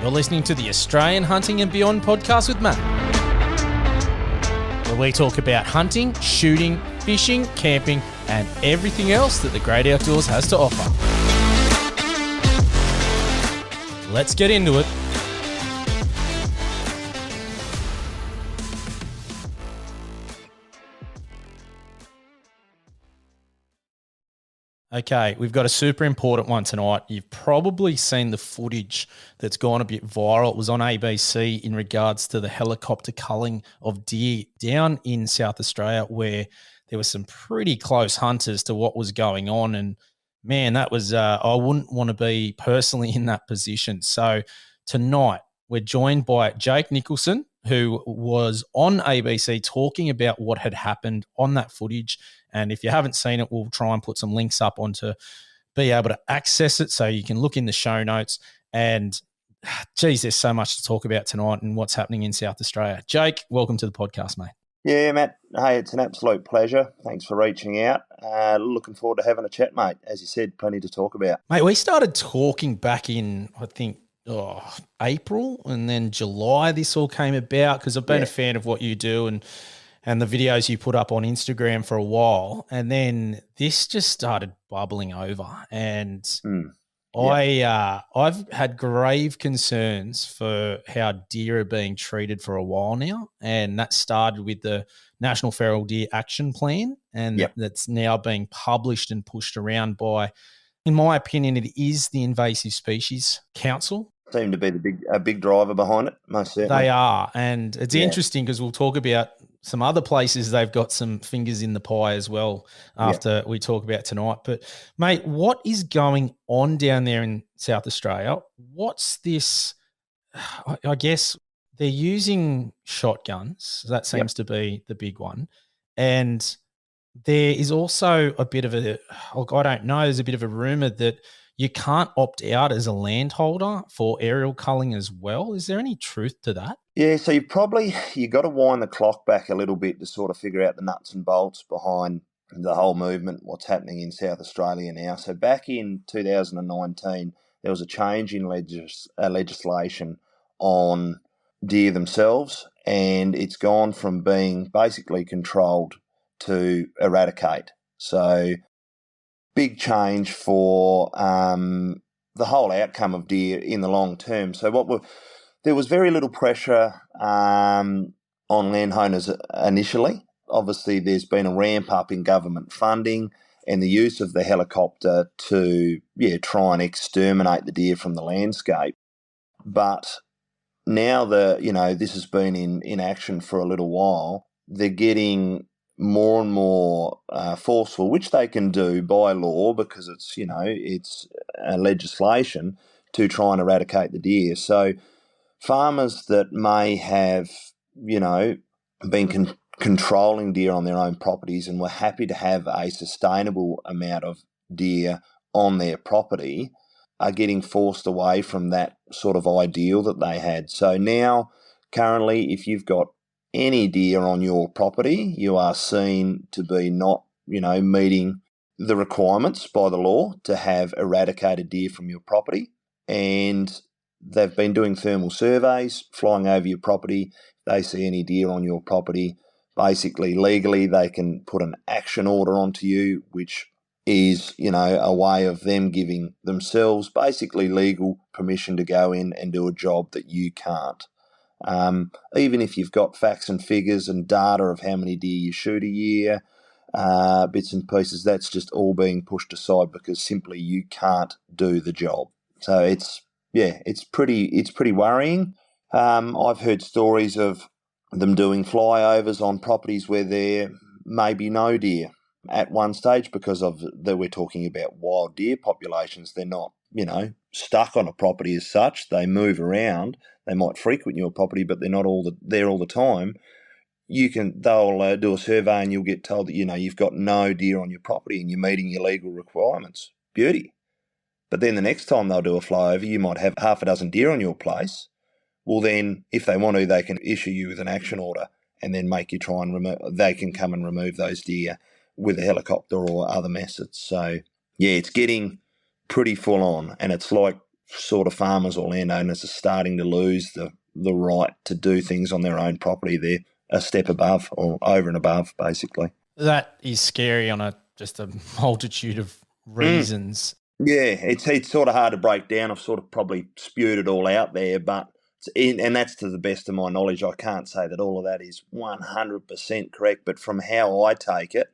You're listening to the Australian Hunting and Beyond podcast with Matt, where we talk about hunting, shooting, fishing, camping, and everything else that the great outdoors has to offer. Let's get into it. Okay, we've got a super important one tonight. You've probably seen the footage that's gone a bit viral. It was on ABC in regards to the helicopter culling of deer down in South Australia, where there were some pretty close hunters to what was going on. And man, that was, I wouldn't want to be personally in that position. So tonight we're joined by Jake Nicholson, who was on ABC talking about what had happened on that footage. And if you haven't seen it, we'll try and put some links up onto be able to access it so you can look in the show notes. And geez, there's so much to talk about tonight and what's happening in South Australia. Jake, welcome to the podcast, mate. Yeah, Matt. Hey, it's an absolute pleasure. Thanks for reaching out. Looking forward to having a chat, mate. As you said, plenty to talk about. Mate, we started talking back in, I think, April, and then July this all came about because I've been a fan of what you do and the videos you put up on Instagram for a while. And then this just started bubbling over. And I've had grave concerns for how deer are being treated for a while now. And that started with the National Feral Deer Action Plan. And that's now being published and pushed around by, in my opinion, it is the Invasive Species Council. Seem to be a big driver behind it, most certainly. They are. And it's interesting because we'll talk about some other places they've got some fingers in the pie as well after we talk about tonight. But, mate, what is going on down there in South Australia? What's this? I guess they're using shotguns. That seems to be the big one. And there is also a bit of I don't know, there's a bit of a rumour that you can't opt out as a landholder for aerial culling as well. Is there any truth to that? Yeah, so you got to wind the clock back a little bit to sort of figure out the nuts and bolts behind the whole movement, what's happening in South Australia now. So back in 2019, there was a change in legislation on deer themselves, and it's gone from being basically controlled to eradicate. So big change for the whole outcome of deer in the long term. So there was very little pressure on landowners initially. Obviously, there's been a ramp up in government funding and the use of the helicopter to try and exterminate the deer from the landscape. But now this has been in action for a little while. They're getting more and more forceful, which they can do by law because it's legislation to try and eradicate the deer. So farmers that may have been controlling deer on their own properties and were happy to have a sustainable amount of deer on their property are getting forced away from that sort of ideal that they had. So now, currently, if you've got any deer on your property, you are seen to be not, meeting the requirements by the law to have eradicated deer from your property. And they've been doing thermal surveys, flying over your property. If they see any deer on your property, basically legally they can put an action order onto you, which is, a way of them giving themselves basically legal permission to go in and do a job that you can't. Even if you've got facts and figures and data of how many deer you shoot a year, bits and pieces, that's just all being pushed aside because simply you can't do the job. So it's pretty worrying. I've heard stories of them doing flyovers on properties where there may be no deer at one stage because we're talking about wild deer populations. They're not, stuck on a property as such. They move around. They might frequent your property, but they're not there all the time. They'll do a survey and you'll get told that, you've got no deer on your property and you're meeting your legal requirements. Beauty. But then the next time they'll do a flyover, you might have half a dozen deer on your place. Well, then if they want to, they can issue you with an action order and then make you try and they can come and remove those deer with a helicopter or other methods. So, it's getting pretty full on, and it's like sort of farmers or landowners are starting to lose the right to do things on their own property. They're a step above or over and above, basically. That is scary on just a multitude of Mm. reasons. Yeah, it's sort of hard to break down. I've sort of probably spewed it all out there, but and that's to the best of my knowledge. I can't say that all of that is 100% correct, but from how I take it,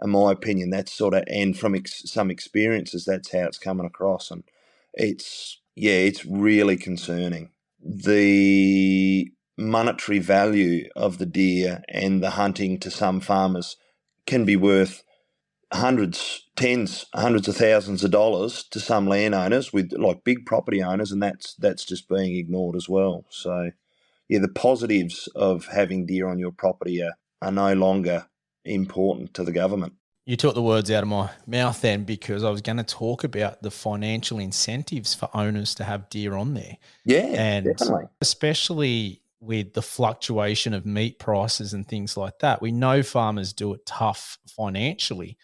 in my opinion, that's sort of, and from some experiences, that's how it's coming across, and it's really concerning. The monetary value of the deer and the hunting to some farmers can be worth hundreds of thousands of dollars to some landowners with like big property owners, and that's just being ignored as well. So yeah, the positives of having deer on your property are no longer important to the government. You took the words out of my mouth then, because I was going to talk about the financial incentives for owners to have deer on there. Yeah, And definitely. especially with the fluctuation of meat prices and things like that, we know farmers do it tough financially.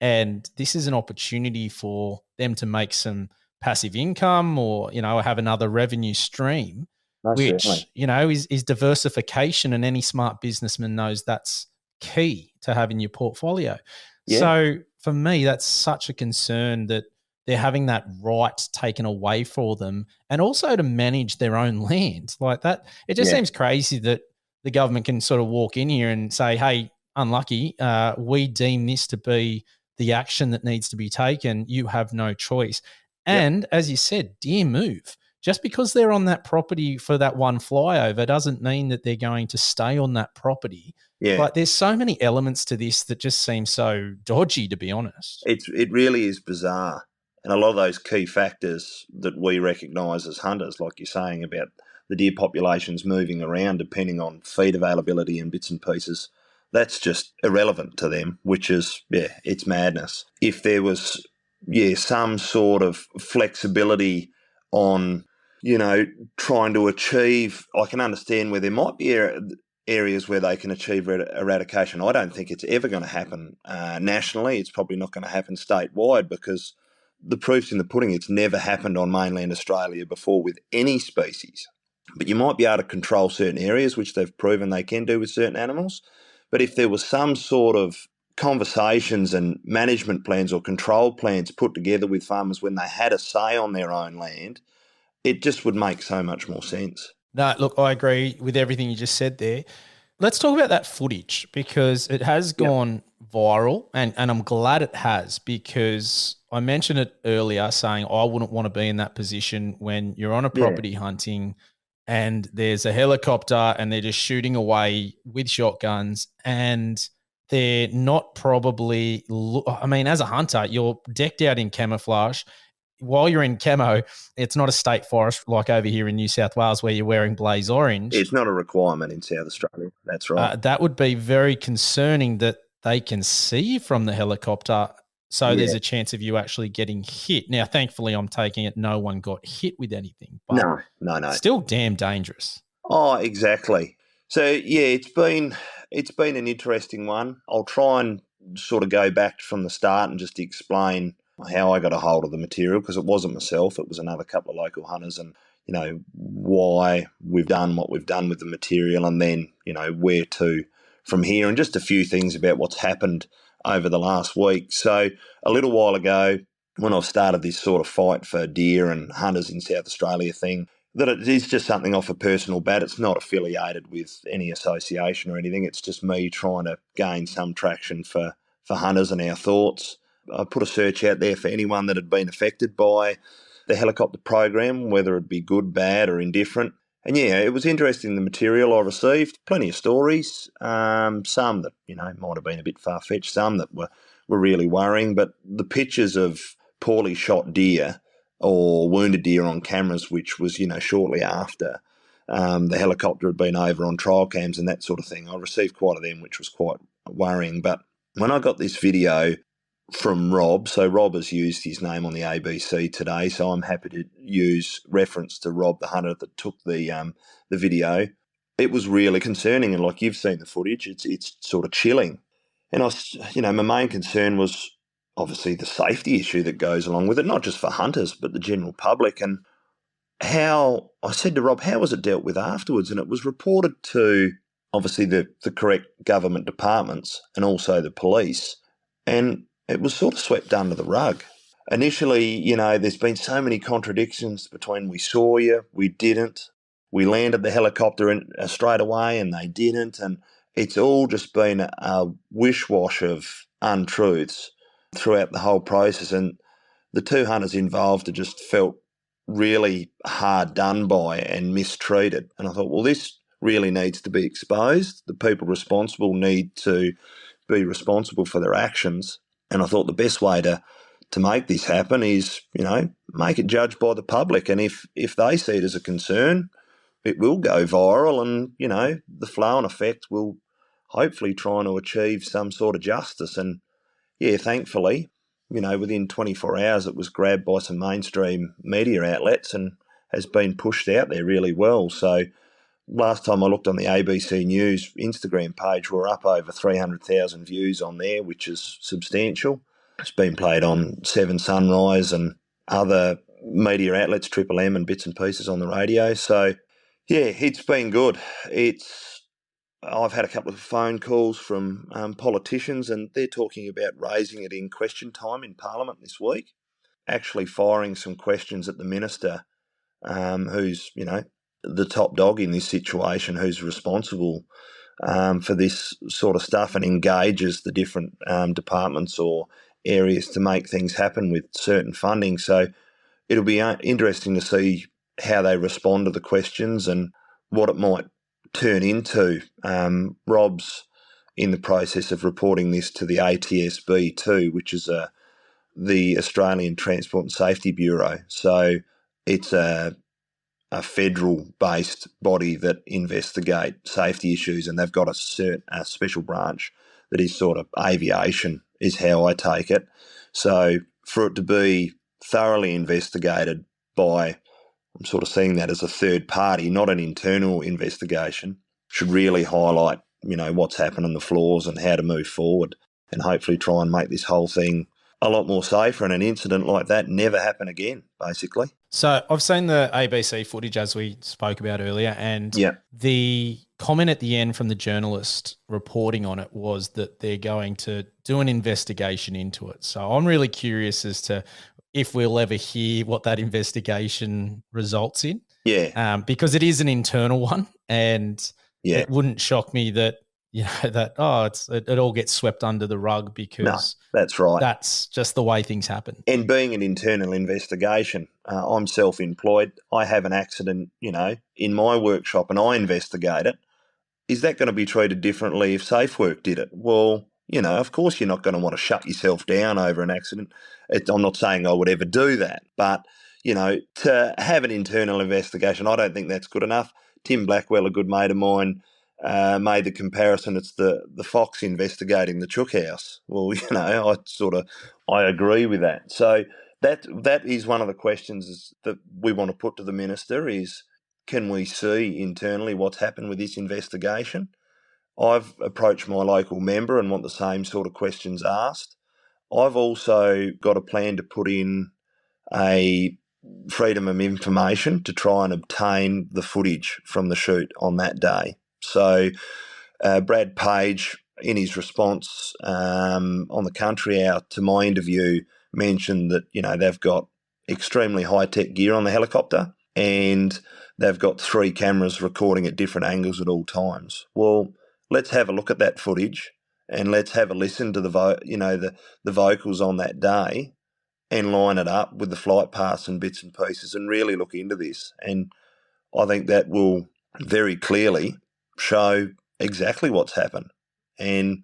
And this is an opportunity for them to make some passive income, or, have another revenue stream, No, certainly. which, is diversification. And any smart businessman knows that's key to having your portfolio. Yeah, So for me, that's such a concern that they're having that right taken away for them, and also to manage their own land like that. It just yeah, seems crazy that the government can sort of walk in here and say, hey, unlucky, we deem this to be the action that needs to be taken. You have no choice. yep, And as you said, deer move. Just because they're on that property for that one flyover doesn't mean that they're going to stay on that property. yeah. Like, there's so many elements to this that just seem so dodgy, to be honest. It really is bizarre, and a lot of those key factors that we recognise as hunters, like you're saying about the deer populations moving around depending on feed availability and bits and pieces, that's just irrelevant to them. Which is, yeah, it's madness. If there was, yeah, some sort of flexibility on, you know, trying to achieve, I can understand where there might be areas where they can achieve eradication. I don't think it's ever going to happen nationally. It's probably not going to happen statewide, because the proof's in the pudding. It's never happened on mainland Australia before with any species. But you might be able to control certain areas, which they've proven they can do with certain animals. But if there was some sort of conversations and management plans or control plans put together with farmers when they had a say on their own land, it just would make so much more sense. No, look, I agree with everything you just said there. Let's talk about that footage, because it has Yep. gone viral, and I'm glad it has, because I mentioned it earlier saying I wouldn't want to be in that position when you're on a Yeah. property hunting and there's a helicopter and they're just shooting away with shotguns, and they're not probably, I mean, as a hunter, you're decked out in camouflage. While you're in camo, it's not a state forest like over here in New South Wales where you're wearing blaze orange. It's not a requirement in South Australia. That's right. That would be very concerning, that they can see you from the helicopter. So there's Yeah. a chance of you actually getting hit. Now, thankfully, I'm taking it no one got hit with anything, but No, no, no. still damn dangerous. Oh, exactly. So yeah, it's been an interesting one. I'll try and sort of go back from the start and just explain how I got a hold of the material, because it wasn't myself, it was another couple of local hunters, and why we've done what we've done with the material, and then where to from here, and just a few things about what's happened over the last week. So a little while ago, when I've started this sort of fight for deer and hunters in South Australia thing, that it is just something off a personal bat. It's not affiliated with any association or anything. It's just me trying to gain some traction for hunters and our thoughts. I put a search out there for anyone that had been affected by the helicopter program, whether it be good, bad, or indifferent. And yeah, it was interesting, the material I received. Plenty of stories. Some that might have been a bit far fetched. Some that were really worrying. But the pictures of poorly shot deer or wounded deer on cameras, which was shortly after the helicopter had been over on trial cams and that sort of thing, I received quite a them, which was quite worrying. But when I got this video from Rob, so Rob has used his name on the ABC today, so I'm happy to use reference to Rob, the hunter that took the video. It was really concerning, and like you've seen the footage, it's sort of chilling. And my main concern was obviously the safety issue that goes along with it, not just for hunters but the general public. And how I said to Rob, how was it dealt with afterwards? And it was reported to obviously the correct government departments and also the police. And it was sort of swept under the rug. Initially, there's been so many contradictions between we saw you, we didn't, we landed the helicopter straight away and they didn't. And it's all just been a wish-wash of untruths throughout the whole process. And the two hunters involved had just felt really hard done by and mistreated. And I thought, well, this really needs to be exposed. The people responsible need to be responsible for their actions. And I thought the best way to make this happen is, make it judged by the public. And if they see it as a concern, it will go viral and, the flow and effect will hopefully try to achieve some sort of justice. And yeah, thankfully, within 24 hours, it was grabbed by some mainstream media outlets and has been pushed out there really well. So last time I looked on the ABC News Instagram page, we're up over 300,000 views on there, which is substantial. It's been played on 7 Sunrise and other media outlets, Triple M and bits and pieces on the radio. So, yeah, it's been good. I've had a couple of phone calls from politicians and they're talking about raising it in question time in Parliament this week, actually firing some questions at the minister who's, the top dog in this situation, who's responsible for this sort of stuff and engages the different departments or areas to make things happen with certain funding. So it'll be interesting to see how they respond to the questions and what it might turn into. Rob's in the process of reporting this to the ATSB too, which is the Australian Transport and Safety Bureau. So it's a federal-based body that investigate safety issues, and they've got a special branch that is sort of aviation, is how I take it. So for it to be thoroughly investigated by, I'm sort of seeing that as a third party, not an internal investigation, should really highlight, what's happened on the floors and how to move forward and hopefully try and make this whole thing a lot more safer and an incident like that never happen again, basically. So I've seen the ABC footage as we spoke about earlier, and the comment at the end from the journalist reporting on it was that they're going to do an investigation into it. So I'm really curious as to if we'll ever hear what that investigation results in. Yeah. Because it is an internal one, and it wouldn't shock me that it all gets swept under the rug because that's right. That's just the way things happen. And being an internal investigation, I'm self-employed. I have an accident, in my workshop and I investigate it. Is that going to be treated differently if SafeWork did it? Well, of course you're not going to want to shut yourself down over an accident. I'm not saying I would ever do that, but, to have an internal investigation, I don't think that's good enough. Tim Blackwell, a good mate of mine, made the comparison. It's the fox investigating the chook house. Well, I agree with that. So that is one of the questions that we want to put to the minister is, can we see internally what's happened with this investigation? I've approached my local member and want the same sort of questions asked. I've also got a plan to put in a freedom of information to try and obtain the footage from the shoot on that day. So Brad Page, in his response on the Country Hour to my interview, mentioned that, they've got extremely high-tech gear on the helicopter and they've got 3 cameras recording at different angles at all times. Well, let's have a look at that footage and let's have a listen to the vocals on that day and line it up with the flight paths and bits and pieces and really look into this. And I think that will very clearly show exactly what's happened and,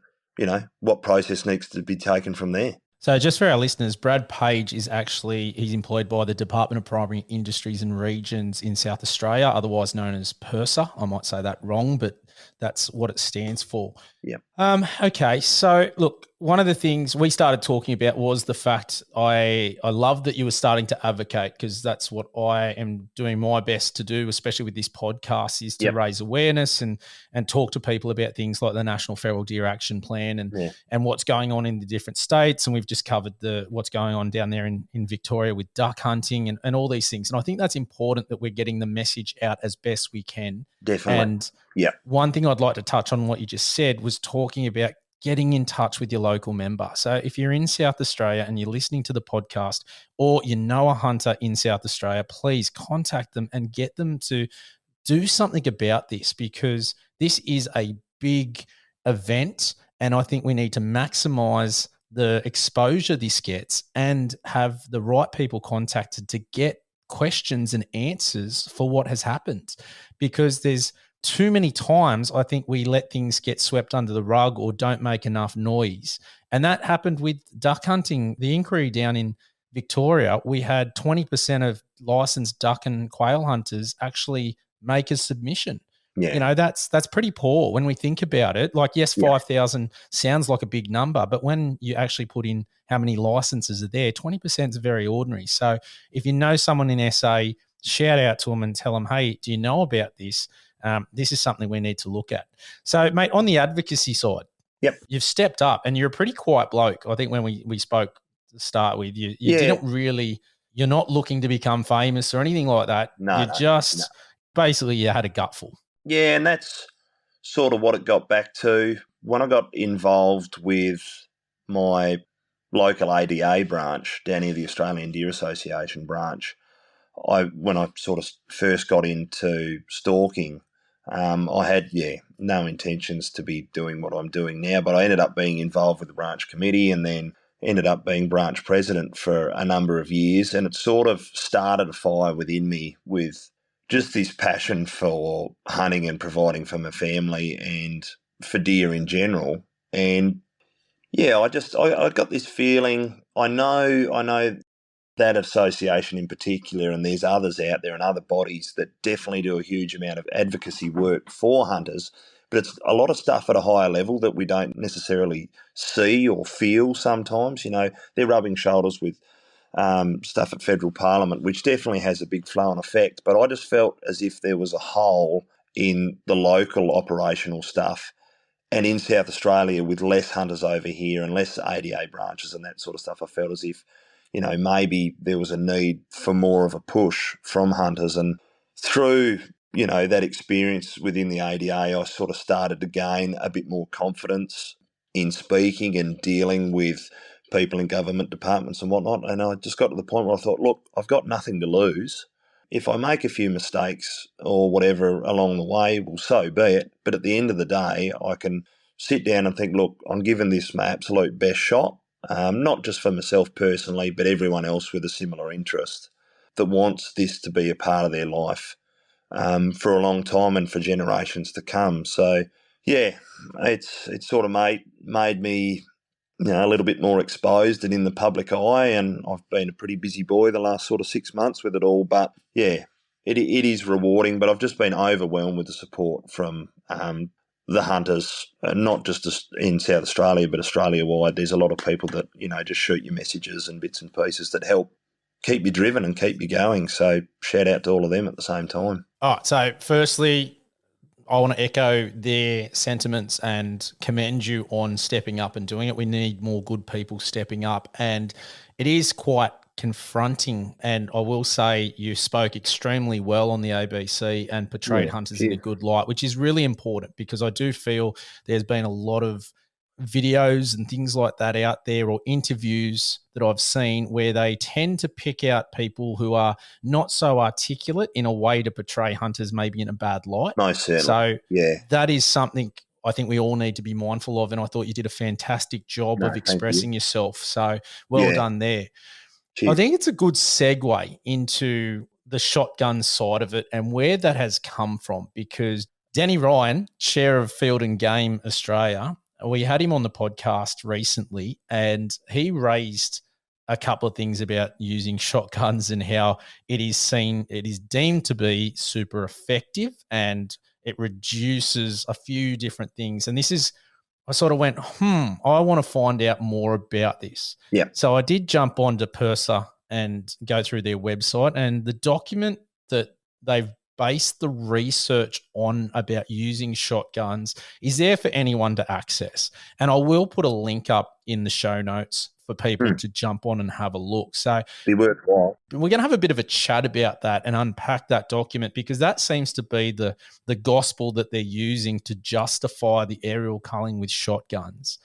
what process needs to be taken from there. So just for our listeners, Brad Page he's employed by the Department of Primary Industries and Regions in South Australia, otherwise known as PIRSA. I might say that wrong, but that's what it stands for. Yeah. Okay. So look, one of the things we started talking about was the fact I love that you were starting to advocate, because that's what I am doing my best to do, especially with this podcast, is to raise awareness and talk to people about things like the National Feral Deer Action Plan and what's going on in the different states. And we've just covered what's going on down there in Victoria with duck hunting and all these things. And I think that's important that we're getting the message out as best we can. Definitely. And yeah, one thing I'd like to touch on what you just said was talking about getting in touch with your local member. So if you're in South Australia and you're listening to the podcast, or you know a hunter in South Australia, please contact them and get them to do something about this, because this is a big event, and I think we need to maximize the exposure this gets and have the right people contacted to get questions and answers for what has happened, because there's too many times I think we let things get swept under the rug or don't make enough noise. And that happened with duck hunting. The inquiry down in Victoria, we had 20% of licensed duck and quail hunters actually make a submission. Yeah. You know, that's pretty poor when we think about it. Like, yes, 5,000 sounds like a big number, but when you actually put in how many licenses are there, 20% is very ordinary. So if you know someone in SA, shout out to them and tell them, hey, do you know about this? This is something we need to look at. So, mate, on the advocacy side, you've stepped up and you're a pretty quiet bloke. I think when we spoke to start with, you didn't really, you're not looking to become famous or anything like that. Basically, you had a gutful. Yeah, and that's sort of what it got back to. When I got involved with my local ADA branch down here, the Australian Deer Association branch, when I sort of first got into stalking, I had, no intentions to be doing what I'm doing now, but I ended up being involved with the branch committee and then ended up being branch president for a number of years. And it sort of started a fire within me with just this passion for hunting and providing for my family and for deer in general. And I got this feeling, I know that association in particular, and there's others out there and other bodies that definitely do a huge amount of advocacy work for hunters, but it's a lot of stuff at a higher level that we don't necessarily see or feel sometimes. You know, they're rubbing shoulders with stuff at federal parliament, which definitely has a big flow-on effect, but I just felt as if there was a hole in the local operational stuff. And in South Australia, with less hunters over here and less ADA branches and that sort of stuff, I felt as if, maybe there was a need for more of a push from hunters. And through, that experience within the ADA, I sort of started to gain a bit more confidence in speaking and dealing with people in government departments and whatnot. And I just got to the point where I thought, look, I've got nothing to lose. If I make a few mistakes or whatever along the way, well, so be it. But at the end of the day, I can sit down and think, look, I'm giving this my absolute best shot, not just for myself personally, but everyone else with a similar interest that wants this to be a part of their life for a long time and for generations to come. So, it's sort of made me a little bit more exposed and in the public eye, and I've been a pretty busy boy the last sort of 6 months with it all. But it is rewarding, but I've just been overwhelmed with the support from the hunters, not just in South Australia, but Australia-wide. There's a lot of people that, just shoot you messages and bits and pieces that help keep you driven and keep you going. So shout out to all of them at the same time. All right, so firstly, I want to echo their sentiments and commend you on stepping up and doing it. We need more good people stepping up, and it is quite confronting. And I will say you spoke extremely well on the ABC and portrayed hunters in a good light, which is really important, because I do feel there's been a lot of videos and things like that out there, or interviews that I've seen, where they tend to pick out people who are not so articulate in a way to portray hunters maybe in a bad light. Most certainly. So that is something I think we all need to be mindful of, and I thought you did a fantastic job of expressing yourself. So well done there. Cheers. I think it's a good segue into the shotgun side of it and where that has come from, because Danny Ryan, chair of Field and Game Australia, we had him on the podcast recently, and he raised a couple of things about using shotguns and how it is deemed to be super effective, and it reduces a few different things. And I sort of went, I want to find out more about this. Yeah. So I did jump onto PIRSA and go through their website, and the document that they've based the research on about using shotguns is there for anyone to access. And I will put a link up in the show notes for people to jump on and have a look. So be worthwhile. we're going to have a bit of a chat about that and unpack that document, because that seems to be the gospel that they're using to justify the aerial culling with shotguns.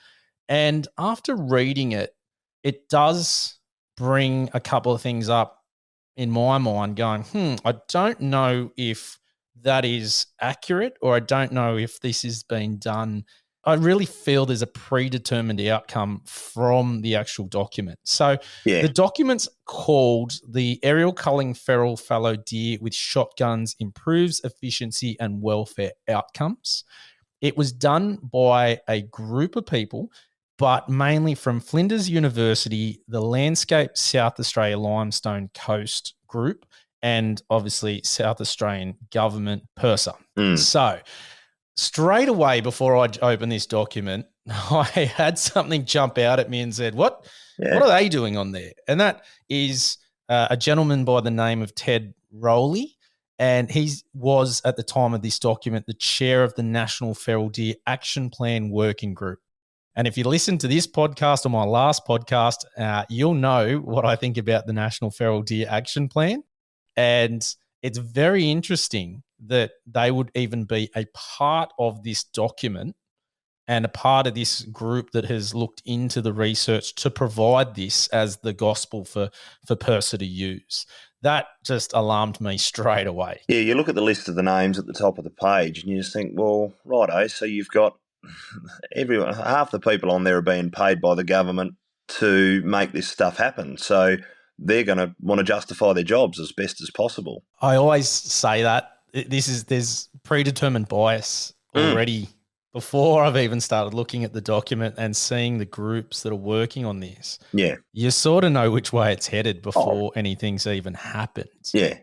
And after reading it, it does bring a couple of things up in my mind going, I don't know if that is accurate, or I don't know if this has been done. I really feel there's a predetermined outcome from the actual document. So the document's called "The Aerial Culling Feral Fallow Deer with Shotguns Improves Efficiency and Welfare Outcomes." It was done by a group of people, but mainly from Flinders University, the Landscape South Australia Limestone Coast Group, and obviously South Australian Government PIRSA. So straight away before I opened this document, I had something jump out at me and said, what are they doing on there? And that is a gentleman by the name of Ted Rowley. And he was, at the time of this document, the chair of the National Feral Deer Action Plan Working Group. And if you listen to this podcast or my last podcast, you'll know what I think about the National Feral Deer Action Plan. And it's very interesting that they would even be a part of this document and a part of this group that has looked into the research to provide this as the gospel for PIRSA to use. That just alarmed me straight away. Yeah, you look at the list of the names at the top of the page and you just think, well, righto, so you've got half the people on there are being paid by the government to make this stuff happen. So they're going to want to justify their jobs as best as possible. I always say that there's predetermined bias already before I've even started looking at the document and seeing the groups that are working on this. Yeah. You sort of know which way it's headed before anything's even happened. Yeah.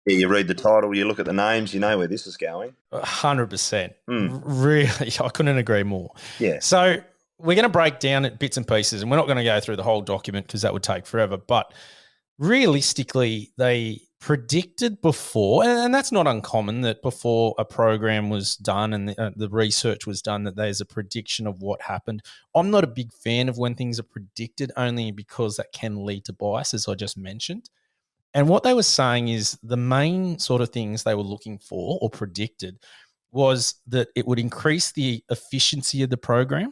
Yeah, you read the title, you look at the names, you know where this is going. 100%. Really, I couldn't agree more. Yeah. So we're going to break down it bits and pieces, and we're not going to go through the whole document because that would take forever. But realistically, they predicted before, and that's not uncommon, that before a program was done and the research was done, that there's a prediction of what happened. I'm not a big fan of when things are predicted, only because that can lead to bias, as I just mentioned. And what they were saying is the main sort of things they were looking for or predicted was that it would increase the efficiency of the program.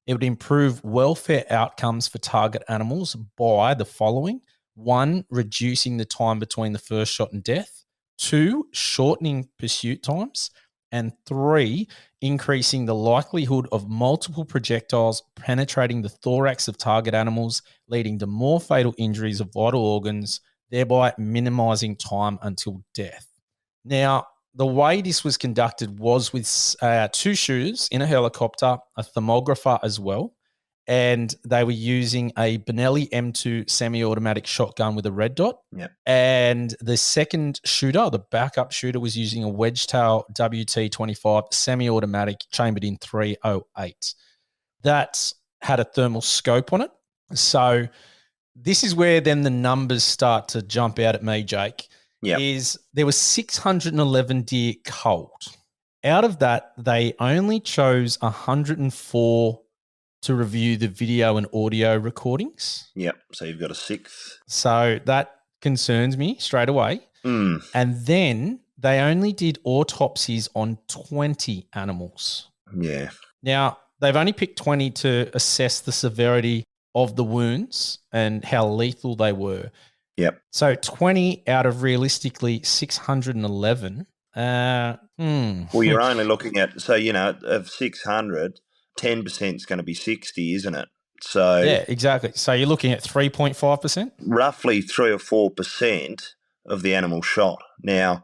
It would improve welfare outcomes for target animals by the following: 1, reducing the time between the first shot and death; 2, shortening pursuit times; and 3, increasing the likelihood of multiple projectiles penetrating the thorax of target animals, leading to more fatal injuries of vital organs, thereby minimizing time until death. Now, the way this was conducted was with 2 shooters in a helicopter, a thermographer as well, and they were using a Benelli M2 semi-automatic shotgun with a red dot. Yep. And the second shooter, the backup shooter, was using a Wedgetail WT-25 semi-automatic chambered in .308. That had a thermal scope on it. So this is where then the numbers start to jump out at me, Jake. Yep. Is there were 611 deer culled. Out of that, they only chose 104 to review the video and audio recordings. Yep. So you've got a 6th. So that concerns me straight away. And then they only did autopsies on 20 animals. Yeah. Now, they've only picked 20 to assess the severity of the wounds and how lethal they were. Yep. So 20 out of realistically 611. Well, you're only looking at, so, of 600, 10% is going to be 60, isn't it? So yeah, exactly. So you're looking at 3.5%? Roughly 3 or 4% of the animal shot. Now,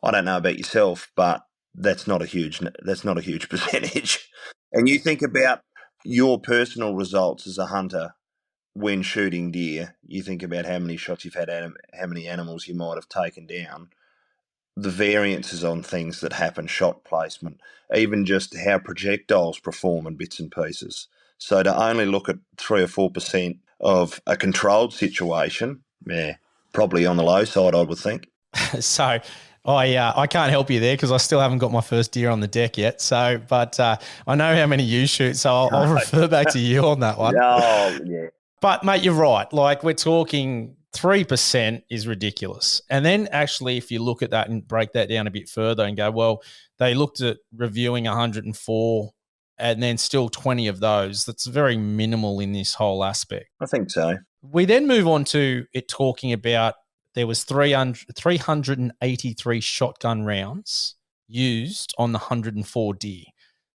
I don't know about yourself, but that's not a huge percentage. And you think about your personal results as a hunter when shooting deer, you think about how many shots you've had, how many animals you might have taken down, the variances on things that happen, shot placement, even just how projectiles perform in bits and pieces. So to only look at 3 or 4% of a controlled situation, probably on the low side, I would think. So I can't help you there because I still haven't got my first deer on the deck yet. So, but I know how many you shoot, so I'll refer back to you on that one. Oh, yeah. But, mate, you're right. Like, we're talking 3% is ridiculous. And then actually, if you look at that and break that down a bit further and go, well, they looked at reviewing 104 and then still 20 of those. That's very minimal in this whole aspect. I think so. We then move on to it talking about there was 383 shotgun rounds used on the 104 deer.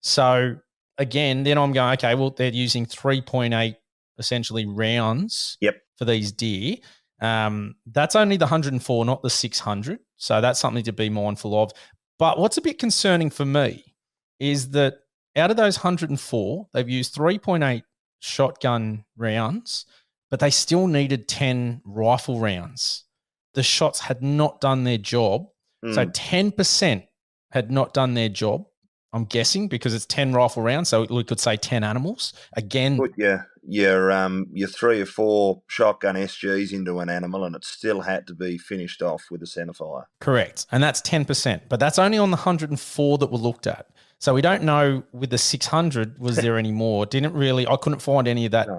So again, then I'm going, okay, well, they're using 3.8 essentially rounds for these deer. That's only the 104, not the 600. So that's something to be mindful of. But what's a bit concerning for me is that out of those 104, they've used 3.8 shotgun rounds, but they still needed 10 rifle rounds. The shots had not done their job. So 10% had not done their job, I'm guessing, because it's 10 rifle rounds. So we could say 10 animals. Again, put your 3 or 4 shotgun SGs into an animal and it still had to be finished off with a centerfire. Correct. And that's 10%. But that's only on the 104 that were looked at. So we don't know with the 600, was there any more? I couldn't find any of that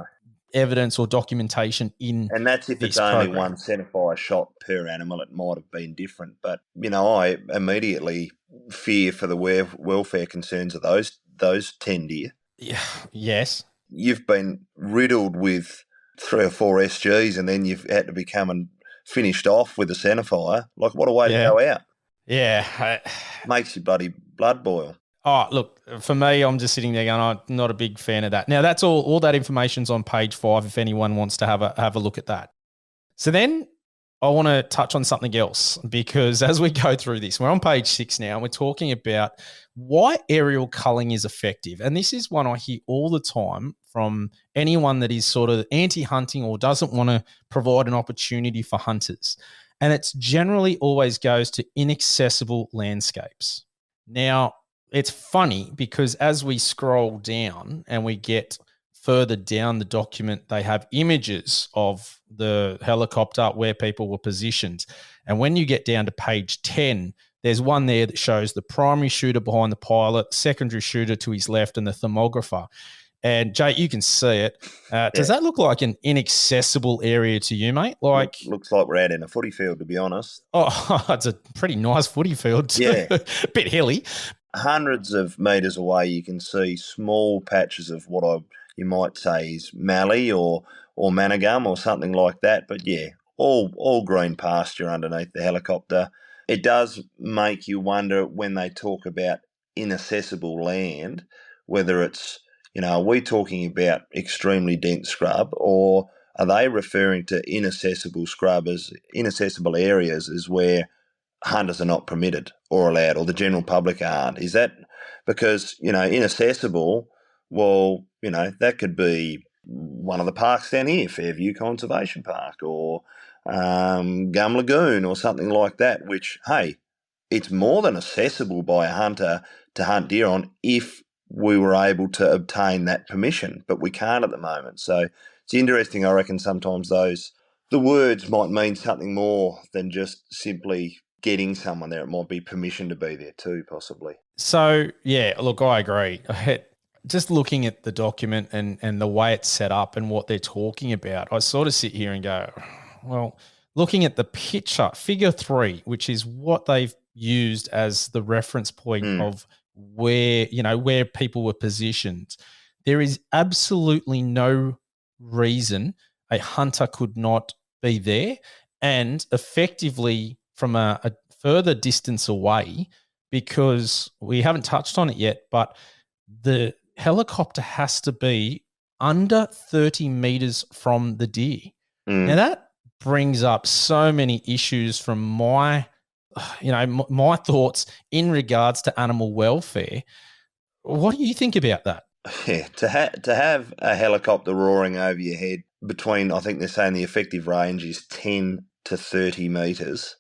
evidence or documentation in and that's if it's only one centerfire shot per animal. It might have been different, but I immediately fear for the welfare concerns of those 10 deer. Yeah. Yes. You've been riddled with 3 or 4 SGs, and then you've had to be coming finished off with a centerfire. Like, what a way to go out! Yeah, makes your bloody blood boil. Oh, look, for me, I'm just sitting there going, I'm not a big fan of that. Now, that's all that information's on page 5 if anyone wants to have a look at that. So then I want to touch on something else, because as we go through this, we're on page 6 now, and we're talking about why aerial culling is effective. And this is one I hear all the time from anyone that is sort of anti-hunting or doesn't want to provide an opportunity for hunters. And it's generally always goes to inaccessible landscapes. Now, it's funny because as we scroll down and we get further down the document, they have images of the helicopter where people were positioned. And when you get down to page 10, there's one there that shows the primary shooter behind the pilot, secondary shooter to his left, and the thermographer. And Jay, you can see it. Does that look like an inaccessible area to you, mate? Like, looks like we're out in a footy field, to be honst. Oh, it's a pretty nice footy field too. Yeah. A bit hilly. Hundreds of metres away, you can see small patches of what you might say is mallee or manigum or something like that. But yeah, all green pasture underneath the helicopter. It does make you wonder when they talk about inaccessible land, whether it's, are we talking about extremely dense scrub, or are they referring to inaccessible scrub as inaccessible areas as where hunters are not permitted or allowed, or the general public aren't? Is that because, inaccessible, well, that could be one of the parks down here, Fairview Conservation Park, or Gum Lagoon or something like that, which, hey, it's more than accessible by a hunter to hunt deer on if we were able to obtain that permission, but we can't at the moment. So it's interesting, I reckon, sometimes the words might mean something more than just simply getting someone there. It might be permission to be there too, possibly. So, yeah, look, I agree. Just looking at the document and the way it's set up and what they're talking about, I sort of sit here and go, well, looking at the picture, figure 3, which is what they've used as the reference point of where people were positioned, there is absolutely no reason a hunter could not be there, and effectively from a further distance away, because we haven't touched on it yet, but the helicopter has to be under 30 meters from the deer. Now that brings up so many issues from my thoughts in regards to animal welfare. What do you think about that? Yeah, to have a helicopter roaring over your head between, I think they're saying the effective range is 10 to 30 metres,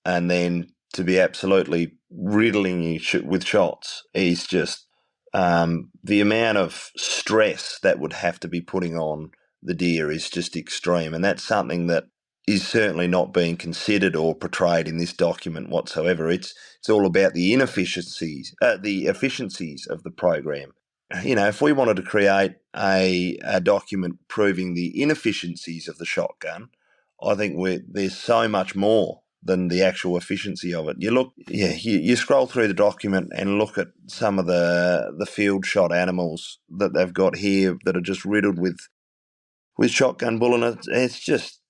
and then to be absolutely riddling you with shots is just the amount of stress that would have to be putting on the deer is just extreme. And that's something that is certainly not being considered or portrayed in this document whatsoever. It's all about the efficiencies of the program. if we wanted to create a document proving the inefficiencies of the shotgun, I think there's so much more than the actual efficiency of it. You scroll through the document and look at some of the field shot animals that they've got here that are just riddled with shotgun bullet, and it's just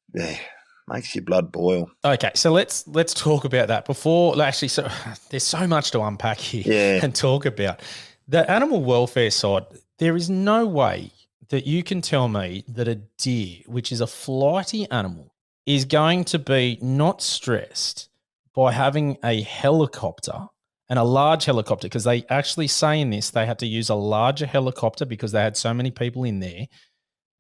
makes your blood boil. Okay, so let's talk about that before. Actually, so there's so much to unpack here and talk about. The animal welfare side, there is no way that you can tell me that a deer, which is a flighty animal, is going to be not stressed by having a helicopter, and a large helicopter, because they actually say in this they had to use a larger helicopter because they had so many people in there.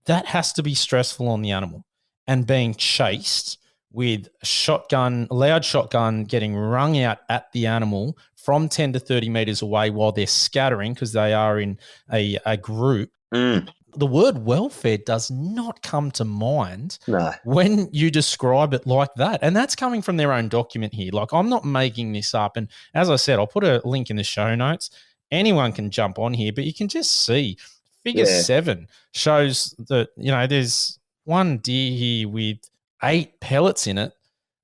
That has to be stressful on the animal. And being chased with a loud shotgun getting rung out at the animal from 10 to 30 meters away while they're scattering because they are in a group. The word welfare does not come to mind when you describe it like that. And that's coming from their own document here. Like, I'm not making this up. And as I said, I'll put a link in the show notes. Anyone can jump on here, but you can just see Figure 7 shows that, there's one deer here with 8 pellets in it,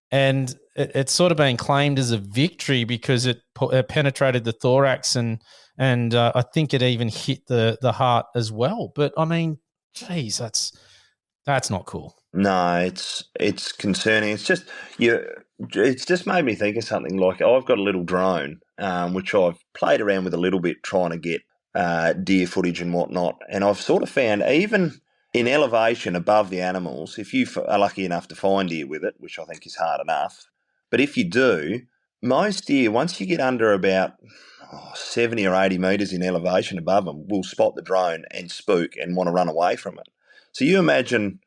and it's sort of being claimed as a victory because it penetrated the thorax and I think it even hit the heart as well. But I mean, geez, that's not cool. No, it's concerning. It's just made me think of something. Like, I've got a little drone, which I've played around with a little bit, trying to get deer footage and whatnot. And I've sort of found, even in elevation above the animals, if you are lucky enough to find deer with it, which I think is hard enough, but if you do, most deer, once you get under about 70 or 80 metres in elevation above them, will spot the drone and spook and want to run away from it. So you imagine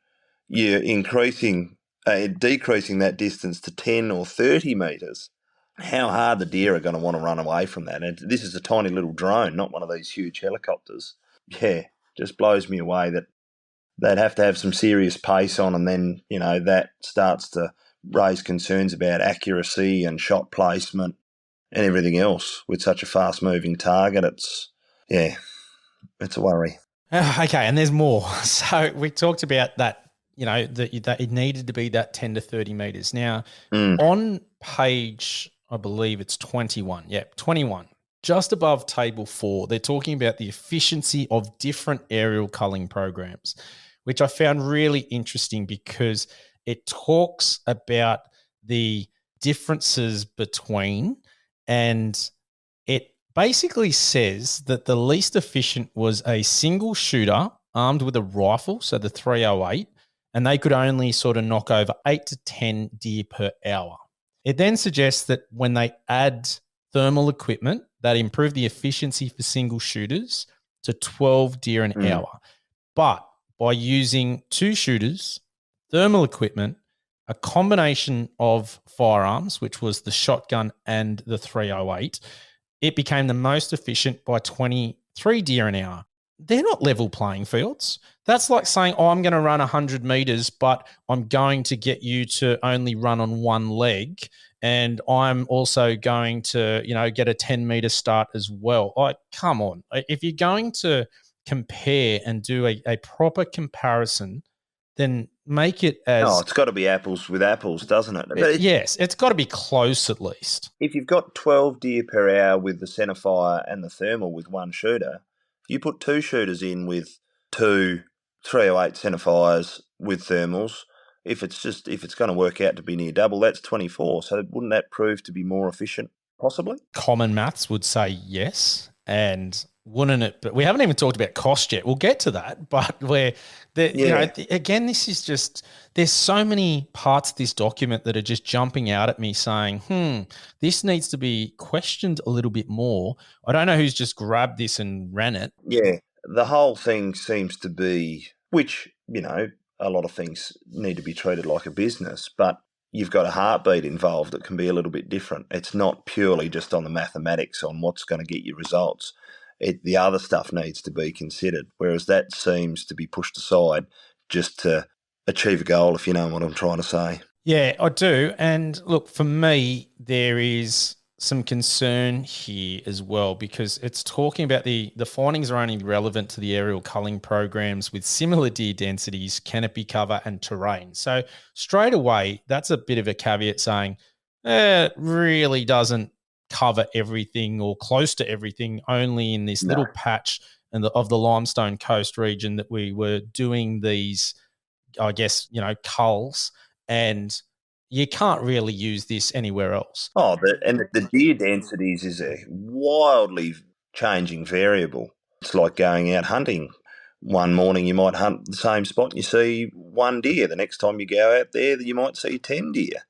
you're decreasing that distance to 10 or 30 metres, how hard the deer are going to want to run away from that. And this is a tiny little drone, not one of these huge helicopters. Yeah, just blows me away that they'd have to have some serious pace on, and then, that starts to raise concerns about accuracy and shot placement and everything else with such a fast-moving target. It's a worry. Okay, and there's more. So we talked about that, that it needed to be that 10 to 30 metres. Now, on page, I believe it's 21. Yeah, 21. Just above table 4, they're talking about the efficiency of different aerial culling programs, which I found really interesting because it talks about the differences between, and it basically says that the least efficient was a single shooter armed with a rifle, so the 308, and they could only sort of knock over 8 to 10 deer per hour. It then suggests that when they add thermal equipment, that improve the efficiency for single shooters to 12 deer an hour. But by using 2 shooters, thermal equipment, a combination of firearms, which was the shotgun and the 308, it became the most efficient by 23 deer an hour. They're not level playing fields. That's like saying, I'm going to run 100 meters, but I'm going to get you to only run on one leg, and I'm also going to, get a 10-meter start as well. Like, come on. If you're going to compare and do a proper comparison, then make it as... it's got to be apples with apples, doesn't it? Yes, it's got to be close at least. If you've got 12 deer per hour with the centerfire and the thermal with one shooter, you put 2 shooters in with 2 308 centerfires with thermals. If it's going to work out to be near double, that's 24. So wouldn't that prove to be more efficient, possibly? Common maths would say yes, and wouldn't it? But we haven't even talked about cost yet. We'll get to that, but again, this is just, there's so many parts of this document that are just jumping out at me saying, this needs to be questioned a little bit more. I don't know who's just grabbed this and ran it. Yeah, the whole thing seems to be, which, a lot of things need to be treated like a business, but you've got a heartbeat involved that can be a little bit different. It's not purely just on the mathematics on what's going to get you results. The other stuff needs to be considered, whereas that seems to be pushed aside just to achieve a goal, if you know what I'm trying to say. Yeah, I do. And look, for me, there is some concern here as well, because it's talking about the findings are only relevant to the aerial culling programs with similar deer densities, canopy cover, and terrain. So straight away, that's a bit of a caveat saying it really doesn't cover everything or close to everything, only in this No. little patch of the limestone coast region that we were doing these, I guess, culls, and you can't really use this anywhere else. Oh, the deer densities is a wildly changing variable. It's like going out hunting. One morning you might hunt the same spot and you see one deer. The next time you go out there, you might see 10 deer.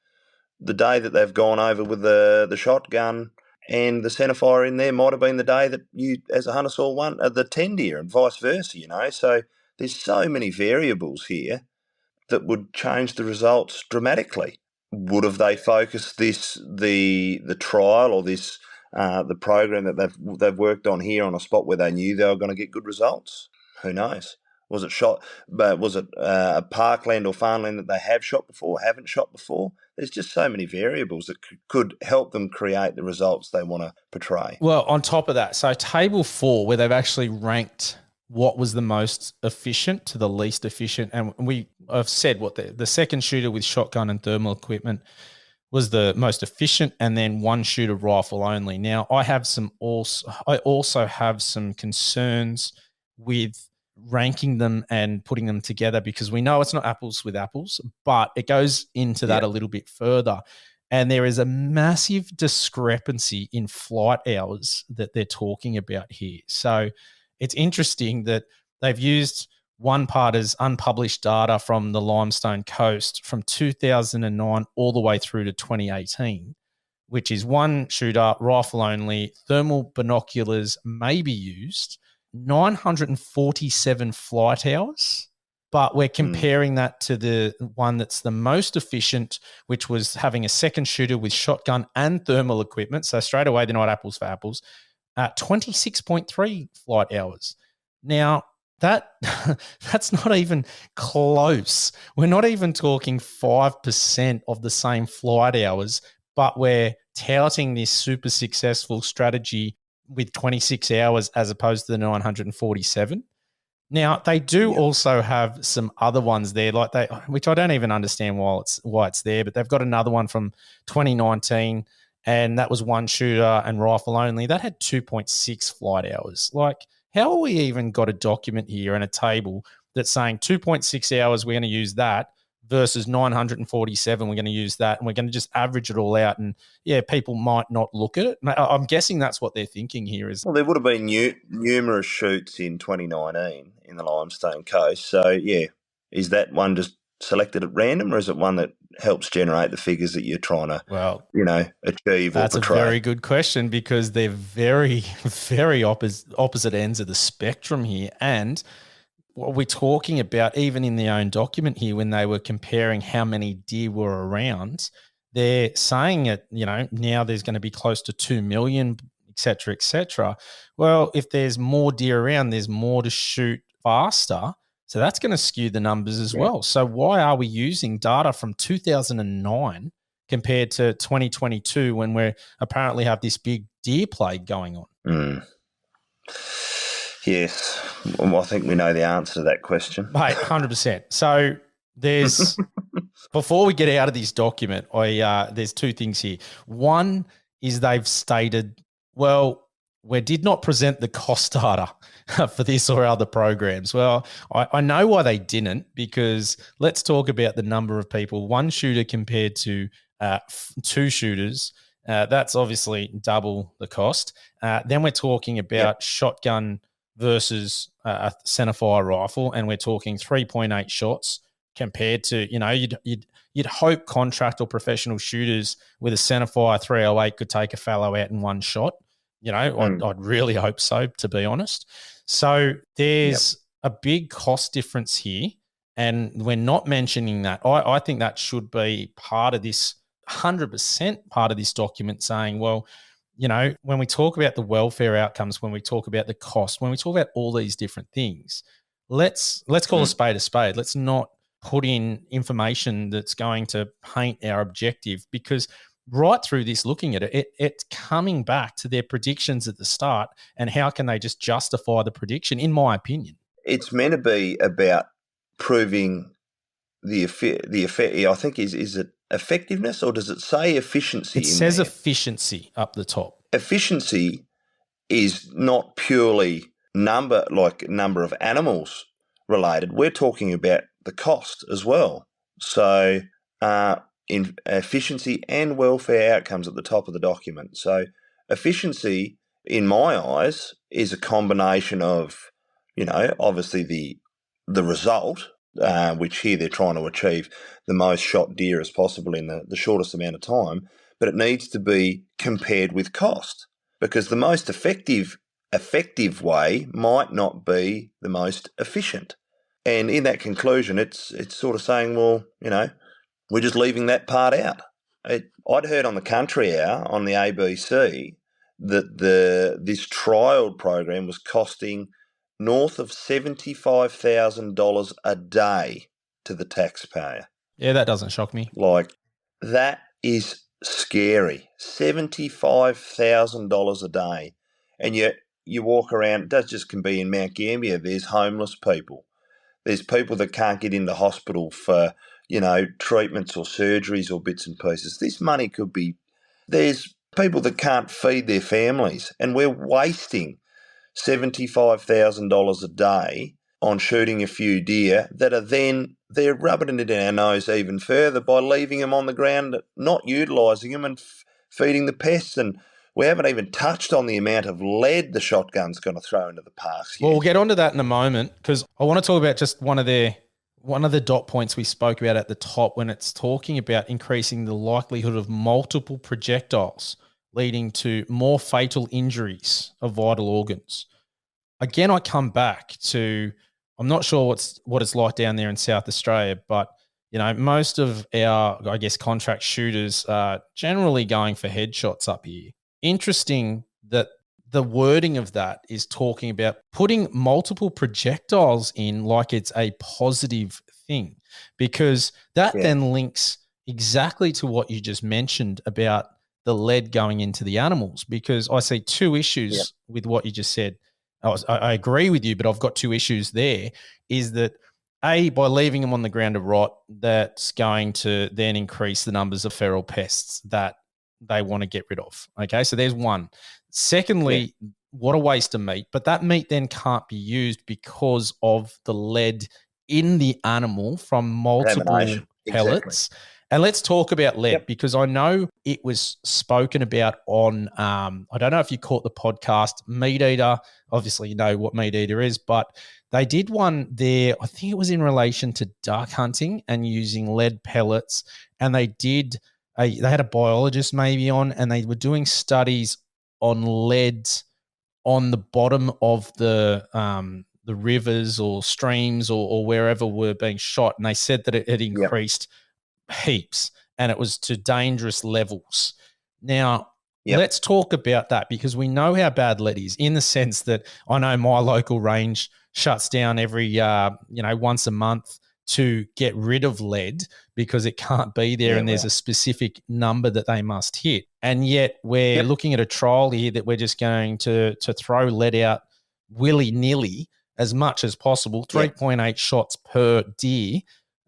The day that they've gone over with the shotgun and the centerfire in there might have been the day that you, as a hunter, saw the 10 deer, and vice versa. So there's so many variables here that would change the results dramatically. Would have they focused the trial or the program that they've worked on here on a spot where they knew they were going to get good results? Who knows? Was it shot? But was it a parkland or farmland that they have shot before, haven't shot before? There's just so many variables that could help them create the results they want to portray. Well, on top of that, so table 4, where they've actually ranked what was the most efficient to the least efficient, and I've said what the second shooter with shotgun and thermal equipment was the most efficient, and then one shooter rifle only. Now, I also have some concerns with ranking them and putting them together, because we know it's not apples with apples, but it goes into that a little bit further. And there is a massive discrepancy in flight hours that they're talking about here. So it's interesting that they've used one part as unpublished data from the Limestone Coast from 2009 all the way through to 2018, which is one shooter, rifle only, thermal binoculars may be used, 947 flight hours. But we're comparing that to the one that's the most efficient, which was having a second shooter with shotgun and thermal equipment. So straight away, they're not apples for apples. 26.3 flight hours. Now, that's not even close. We're not even talking 5% of the same flight hours, but we're touting this super successful strategy with 26 hours as opposed to the 947. Now, they do also have some other ones there, which I don't even understand why it's there, but they've got another one from 2019, and that was one shooter and rifle only. That had 2.6 flight hours. How have we even got a document here and a table that's saying 2.6 hours, we're going to use that, versus 947, we're going to use that, and we're going to just average it all out, and people might not look at it. I'm guessing that's what they're thinking here. Well, there would have been numerous shoots in 2019 in the Limestone Coast. So, is that one just selected at random, or is it one that helps generate the figures that you're trying to, achieve or portray? That's a very good question, because they're very, very opposite ends of the spectrum here. And what we're talking about, even in their own document here, when they were comparing how many deer were around, they're saying it, now there's going to be close to 2 million, et cetera, et cetera. Well, if there's more deer around, there's more to shoot faster. So that's going to skew the numbers as well. So why are we using data from 2009 compared to 2022 when we apparently have this big deer plague going on? Yes. Well, I think we know the answer to that question. Mate, 100%. So there's before we get out of this document, there's two things here. One is they've stated, we did not present the cost data for this or other programs. Well, I know why they didn't, because let's talk about the number of people. One shooter compared to two shooters, that's obviously double the cost. Then we're talking about shotgun versus a centerfire rifle, and we're talking 3.8 shots compared to, you'd hope contract or professional shooters with a centerfire 308 could take a fallow out in one shot. I'd really hope so, to be honest. So there's a big cost difference here, and we're not mentioning that. I think that should be part of this, 100% part of this document, saying, when we talk about the welfare outcomes, when we talk about the cost, when we talk about all these different things, let's call a spade a spade. Let's not put in information that's going to paint our objective, because right through this, looking at it's coming back to their predictions at the start, and how can they just justify the prediction, in my opinion. It's meant to be about proving the effect. I think is it effectiveness, or does it say efficiency It in says there? efficiency up the top. Efficiency is not purely number of animals related. We're talking about the cost as well. So in efficiency and welfare outcomes at the top of the document. So efficiency, in my eyes, is a combination of, obviously the result, which here they're trying to achieve the most shot deer as possible in the shortest amount of time, but it needs to be compared with cost, because the most effective way might not be the most efficient. And in that conclusion, it's sort of saying, well, we're just leaving that part out. I'd heard on the Country Hour on the ABC that this trial program was costing north of $75,000 a day to the taxpayer. Yeah, that doesn't shock me. Like, that is scary. $75,000 a day. And you walk around, that just can be in Mount Gambier, there's homeless people. There's people that can't get into hospital for, treatments or surgeries or bits and pieces. This money could be, there's people that can't feed their families, and we're wasting $75,000 a day on shooting a few deer that are then, they're rubbing it in our nose even further by leaving them on the ground, not utilising them and feeding the pests. And we haven't even touched on the amount of lead the shotgun's going to throw into the parks yet. Well, we'll get onto that in a moment, because I want to talk about just one of the dot points we spoke about at the top, when it's talking about increasing the likelihood of multiple projectiles leading to more fatal injuries of vital organs. Again, I come back to, I'm not sure what it's like down there in South Australia, but most of our, I guess, contract shooters are generally going for headshots up here. Interesting that the wording of that is talking about putting multiple projectiles in like it's a positive thing, because that then links exactly to what you just mentioned about the lead going into the animals, because I see two issues with what you just said. I agree with you, but I've got two issues there. Is that A, by leaving them on the ground to rot, that's going to then increase the numbers of feral pests that they want to get rid of. Okay, so there's one. Secondly, what a waste of meat. But that meat then can't be used because of the lead in the animal from multiple pellets. Exactly. And let's talk about lead, because I know it was spoken about on, I don't know if you caught the podcast, Meat Eater. Obviously, you know what Meat Eater is, but they did one there, I think it was in relation to duck hunting and using lead pellets. And they had a biologist maybe on, and they were doing studies on lead on the bottom of the rivers or streams or wherever were being shot. And they said that it had increased heaps, and it was to dangerous levels. Now, let's talk about that, because we know how bad lead is, in the sense that I know my local range shuts down every once a month to get rid of lead, because it can't be there, and there's a specific number that they must hit. And yet we're looking at a trial here that we're just going to throw lead out willy-nilly as much as possible, 3.8 shots per deer.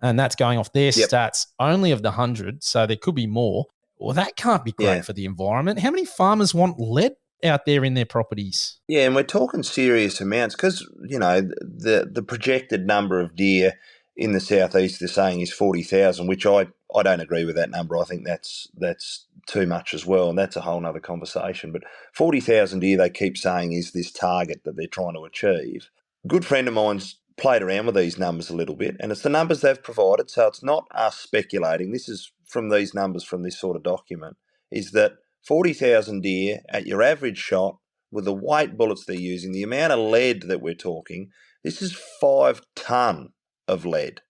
And that's going off their stats only of the 100, so there could be more. Well, that can't be great for the environment. How many farmers want lead out there in their properties? Yeah, and we're talking serious amounts, because, the projected number of deer in the southeast they're saying is 40,000, which I don't agree with that number. I think that's too much as well, and that's a whole other conversation. But 40,000 deer they keep saying is this target that they're trying to achieve. A good friend of mine's played around with these numbers a little bit, and it's the numbers they've provided, so it's not us speculating. This is from these numbers from this sort of document, is that 40,000 deer at your average shot, with the weight bullets they're using, the amount of lead that we're talking, this is 5 tonne of lead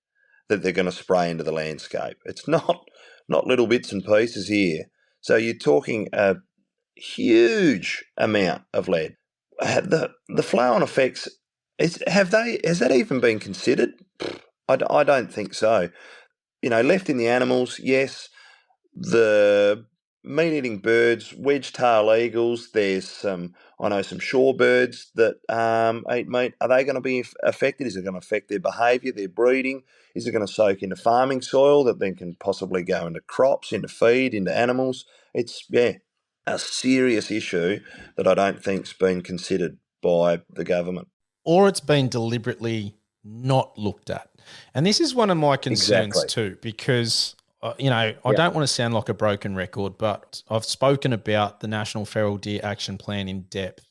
that they're going to spray into the landscape. It's not little bits and pieces here. So you're talking a huge amount of lead. The flow-on effects, has that even been considered? I don't think so. Left in the animals, yes. The meat-eating birds, wedge-tail eagles. There's I know some shorebirds that eat meat. Are they going to be affected? Is it going to affect their behaviour, their breeding? Is it going to soak into farming soil that then can possibly go into crops, into feed, into animals? It's, a serious issue that I don't think's been considered by the government. Or it's been deliberately not looked at. And this is one of my concerns Exactly. too, because, I Yeah. don't want to sound like a broken record, but I've spoken about the National Feral Deer Action Plan in depth.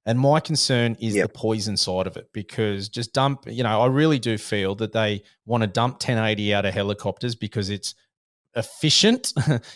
And my concern is the Yep. poison side of it, because just I really do feel that they want to dump 1080 out of helicopters because it's efficient,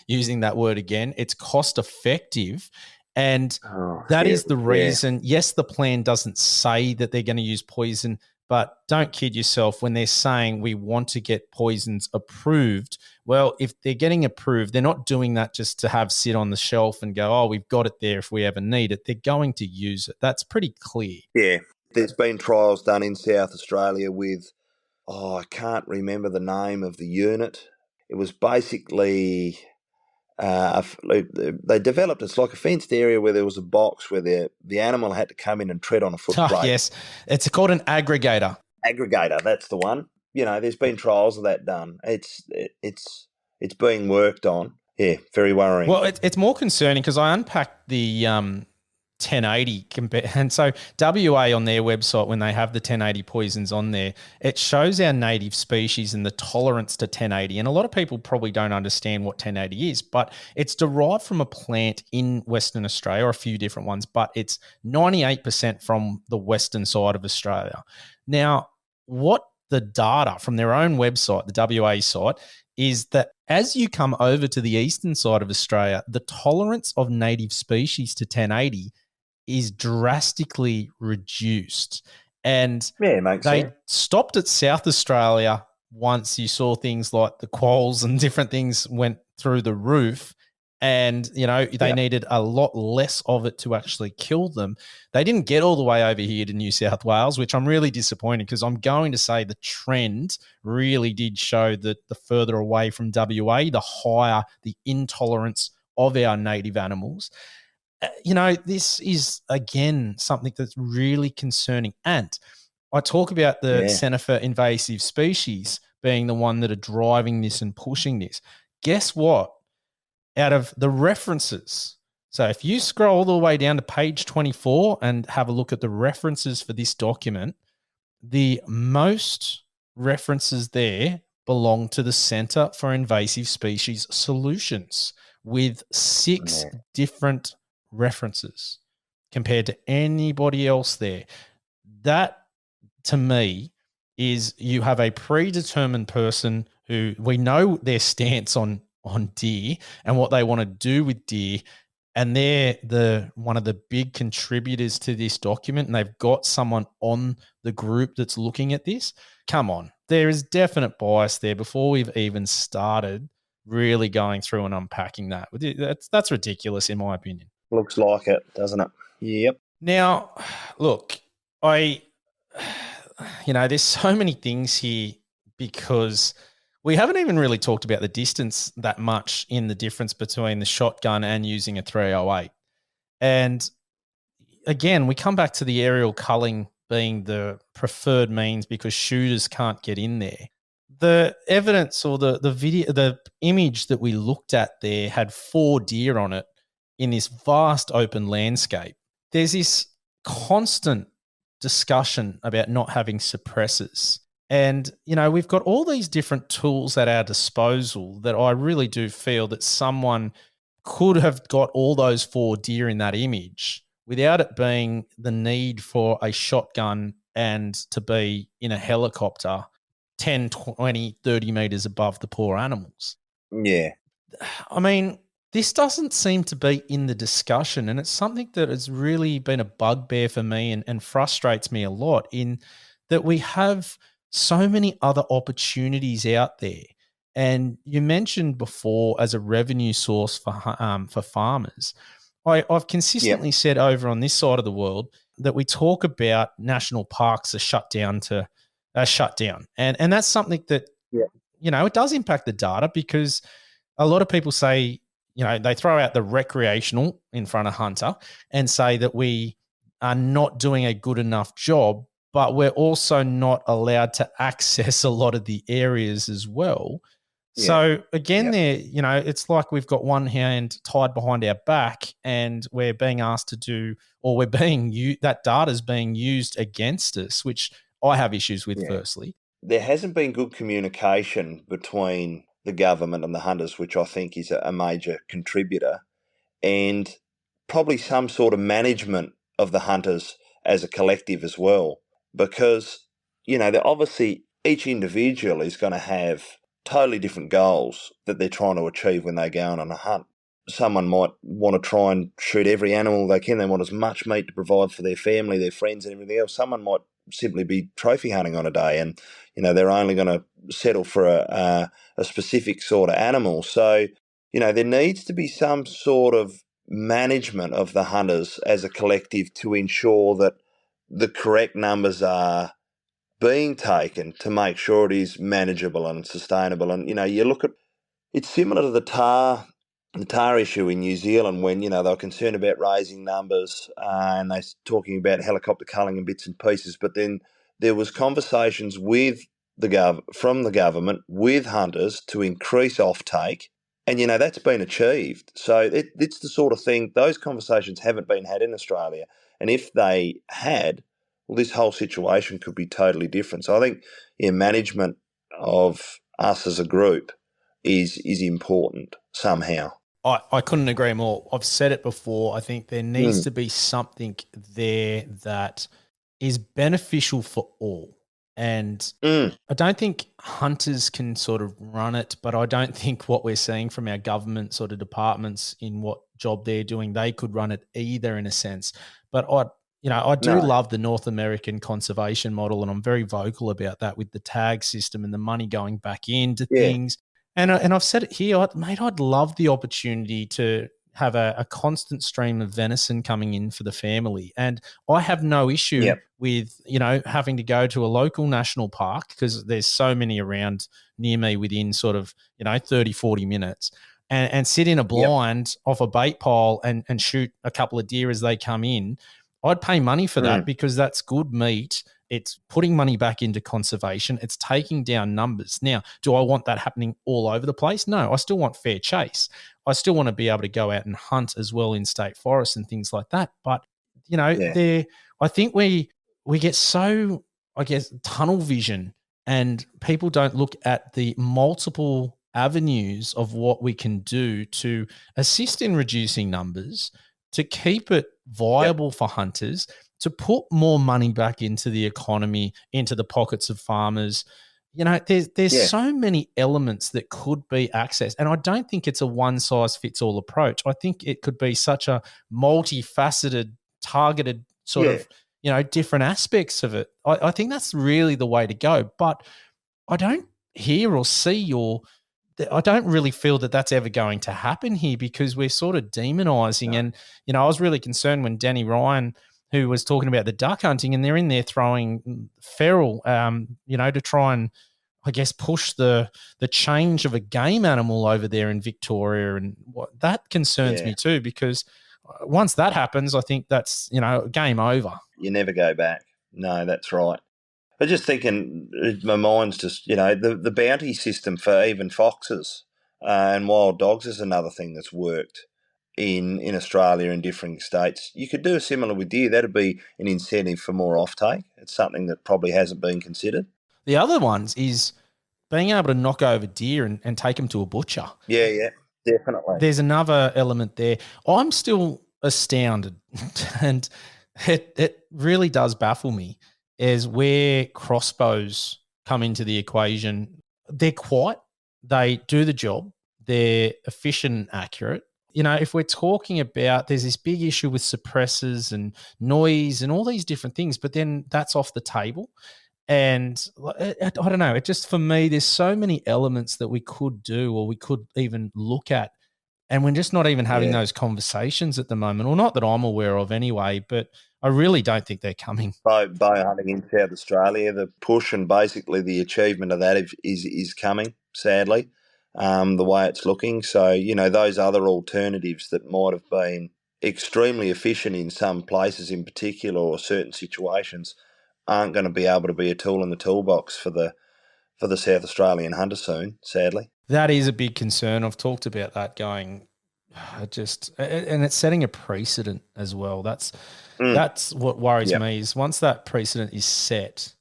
using that word again. It's cost effective. And Oh, that yeah, is the yeah. reason. Yes, the plan doesn't say that they're going to use poison, but don't kid yourself when they're saying we want to get poisons approved. Well, if they're getting approved, they're not doing that just to have sit on the shelf and go, oh, we've got it there if we ever need it. They're going to use it. That's pretty clear. Yeah. There's been trials done in South Australia with, I can't remember the name of the unit. It was basically, they developed, it's like a fenced area where there was a box where the animal had to come in and tread on a foot plate. Yes, it's called an aggregator. Aggregator, that's the one. There's been trials of that done. It's being worked on. Yeah, very worrying. Well, it's more concerning because I unpacked the 1080 and so WA on their website, when they have the 1080 poisons on there, it shows our native species and the tolerance to 1080. And a lot of people probably don't understand what 1080 is, but it's derived from a plant in Western Australia, or a few different ones, but it's 98% from the western side of Australia. Now, what the data from their own website, the WA site, is that as you come over to the eastern side of Australia, the tolerance of native species to 1080 is drastically reduced. And Yeah, makes they sense. stopped at South Australia once you saw things like the quolls and different things went through the roof. And, they needed a lot less of it to actually kill them. They didn't get all the way over here to New South Wales, which I'm really disappointed, because I'm going to say the trend really did show that the further away from WA, the higher the intolerance of our native animals. This is, again, something that's really concerning. And I talk about the Centre for Invasive Species being the one that are driving this and pushing this. Guess what? Out of the references, so if you scroll all the way down to page 24 and have a look at the references for this document, the most references there belong to the Centre for Invasive Species Solutions, with 6 different references compared to anybody else there. That, to me, is you have a predetermined person who we know their stance on deer and what they want to do with deer, and they're one of the big contributors to this document, and they've got someone on the group that's looking at this. Come on, there is definite bias there before we've even started really going through and unpacking that. That's ridiculous, in my opinion. Looks like it, doesn't it? Yep. Now, look, there's so many things here, because we haven't even really talked about the distance that much in the difference between the shotgun and using a 308. And again, we come back to the aerial culling being the preferred means because shooters can't get in there. The evidence, or the video, the image that we looked at there, had 4 deer on it in this vast open landscape. There's this constant discussion about not having suppressors. And, we've got all these different tools at our disposal that I really do feel that someone could have got all those 4 deer in that image without it being the need for a shotgun and to be in a helicopter 10, 20, 30 meters above the poor animals. Yeah. I mean, this doesn't seem to be in the discussion, and it's something that has really been a bugbear for me and frustrates me a lot, in that we have so many other opportunities out there. And you mentioned before, as a revenue source for farmers, I've consistently said over on this side of the world that we talk about national parks are shut down. And that's something that, it does impact the data, because a lot of people say, they throw out the recreational in front of hunter and say that we are not doing a good enough job, but we're also not allowed to access a lot of the areas as well. Yeah. So again, Yep. it's like we've got one hand tied behind our back, and we're being asked to do, or that data is being used against us, which I have issues with. Yeah. Firstly, There hasn't been good communication between the government and the hunters, which I think is a major contributor, and probably some sort of management of the hunters as a collective as well. Because, they're obviously each individual is going to have totally different goals that they're trying to achieve when they go on a hunt. Someone might want to try and shoot every animal they can. They want as much meat to provide for their family, their friends, and everything else. Someone might simply be trophy hunting on a day, and they're only going to settle for a specific sort of animal. So there needs to be some sort of management of the hunters as a collective to ensure that the correct numbers are being taken to make sure it is manageable and sustainable. And you look at, it's similar to the tar issue in New Zealand when, they were concerned about raising numbers, and they're talking about helicopter culling and bits and pieces. But then there was conversations from the government with hunters to increase offtake, and, that's been achieved. So it's the sort of thing, those conversations haven't been had in Australia. And if they had, well, this whole situation could be totally different. So I think, management of us as a group is important somehow. I couldn't agree more. I've said it before. I think there needs Mm. to be something there that is beneficial for all. And Mm. I don't think hunters can sort of run it, but I don't think what we're seeing from our government sort of departments in what job they're doing, they could run it either in a sense. But I do No. love the North American conservation model, and I'm very vocal about that with the tag system and the money going back into Yeah. things. And I've said it here, mate, I'd love the opportunity to have a constant stream of venison coming in for the family. And I have no issue Yep. with, having to go to a local national park because there's so many around near me within sort of, 30, 40 minutes and sit in a Yep. blind off a bait pile and shoot a couple of deer as they come in. I'd pay money for that Mm. because that's good meat. It's putting money back into conservation. It's taking down numbers. Now, do I want that happening all over the place? No, I still want fair chase. I still want to be able to go out and hunt as well in state forests and things like that. But Yeah. I think we get so, I guess, tunnel vision, and people don't look at the multiple avenues of what we can do to assist in reducing numbers, to keep it Yep. viable for hunters, to put more money back into the economy, into the pockets of farmers. There's Yeah. so many elements that could be accessed. And I don't think it's a one size fits all approach. I think it could be such a multifaceted, targeted sort Yeah. of, different aspects of it. I think that's really the way to go. But I don't hear or see I don't really feel that that's ever going to happen here because we're sort of demonizing. No. And, I was really concerned when Danny Ryan, who was talking about the duck hunting, and they're in there throwing feral, to try and, I guess, push the change of a game animal over there in Victoria. And that concerns Yeah. me too, because once that happens, I think that's, game over. You never go back. No, that's right. I just thinking, my mind's just, the bounty system for even foxes and wild dogs is another thing that's worked in Australia in different states. You could do a similar with deer. That'd be an incentive for more offtake. It's something that probably hasn't been considered. The other ones is being able to knock over deer and take them to a butcher. Yeah, yeah, definitely. There's another element there. I'm still astounded, and it really does baffle me, is where crossbows come into the equation. They're quiet. They do the job. They're efficient and accurate. If we're talking about, there's this big issue with suppressors and noise and all these different things, but then that's off the table. And I don't know, it just, for me, there's so many elements that we could do or we could even look at. And we're just not even having Yeah. those conversations at the moment, or not that I'm aware of anyway, but I really don't think they're coming. Bow hunting in South Australia, the push and basically the achievement of that is coming, sadly. the way it's looking. So, those other alternatives that might have been extremely efficient in some places in particular or certain situations aren't going to be able to be a tool in the toolbox for the South Australian hunter soon, sadly. That is a big concern. I've talked about that going and it's setting a precedent as well. That's what worries Yep. me is once that precedent is set,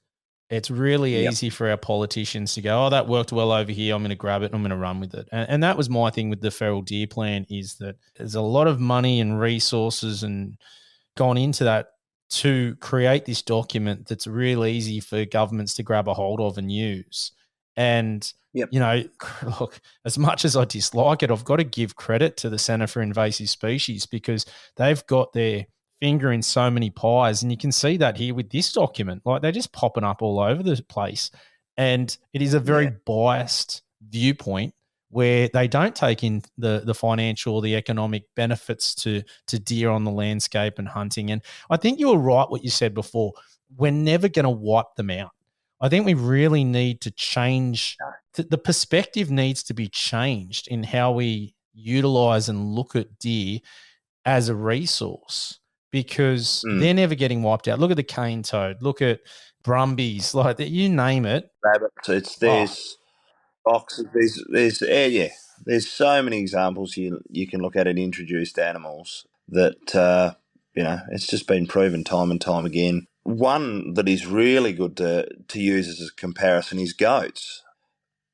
it's really Yep. easy for our politicians to go, oh, that worked well over here. I'm going to grab it and I'm going to run with it. And that was my thing with the feral deer plan is that there's a lot of money and resources and gone into that to create this document that's real easy for governments to grab a hold of and use. And, Yep. look, as much as I dislike it, I've got to give credit to the Centre for Invasive Species because they've got their finger in so many pies. And you can see that here with this document. Like they're just popping up all over the place. And it is a very biased viewpoint where they don't take in the financial or the economic benefits to deer on the landscape and hunting. And I think you were right what you said before. We're never going to wipe them out. I think we really need to change. The perspective needs to be changed in how we utilize and look at deer as a resource because they're never getting wiped out. Look at the cane toad. Look at brumbies. Like you name it. Rabbits. There's foxes. There's so many examples you can look at in introduced animals that it's just been proven time and time again. One that is really good to use as a comparison is goats.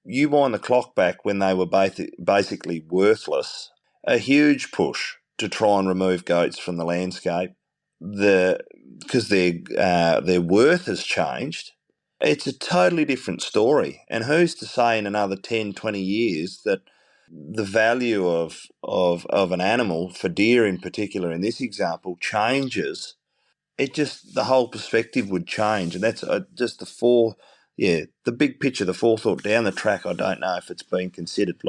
You wind the clock back when they were basically worthless. A huge push to try and remove goats from the landscape. Because their worth has changed. It's a totally different story. And who's to say in another 10, 20 years that the value of an animal, for deer in particular in this example, changes? The whole perspective would change. And that's just the big picture, the forethought down the track. I don't know if it's been considered.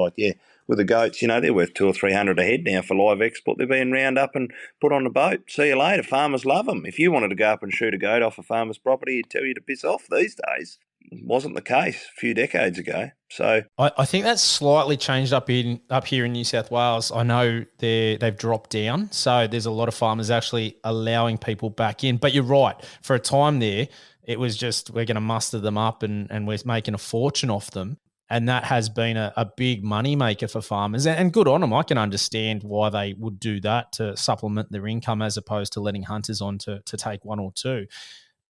With the goats, they're worth 200 or 300 a head now for live export. They're being round up and put on a boat. See you later. Farmers love them. If you wanted to go up and shoot a goat off a farmer's property, he'd tell you to piss off these days. It wasn't the case a few decades ago. So I think that's slightly changed up here in New South Wales. I know they've dropped down, so there's a lot of farmers actually allowing people back in. But you're right. For a time there, it was just we're going to muster them up and we're making a fortune off them. And that has been a big money maker for farmers. And good on them. I can understand why they would do that to supplement their income as opposed to letting hunters on to take one or two.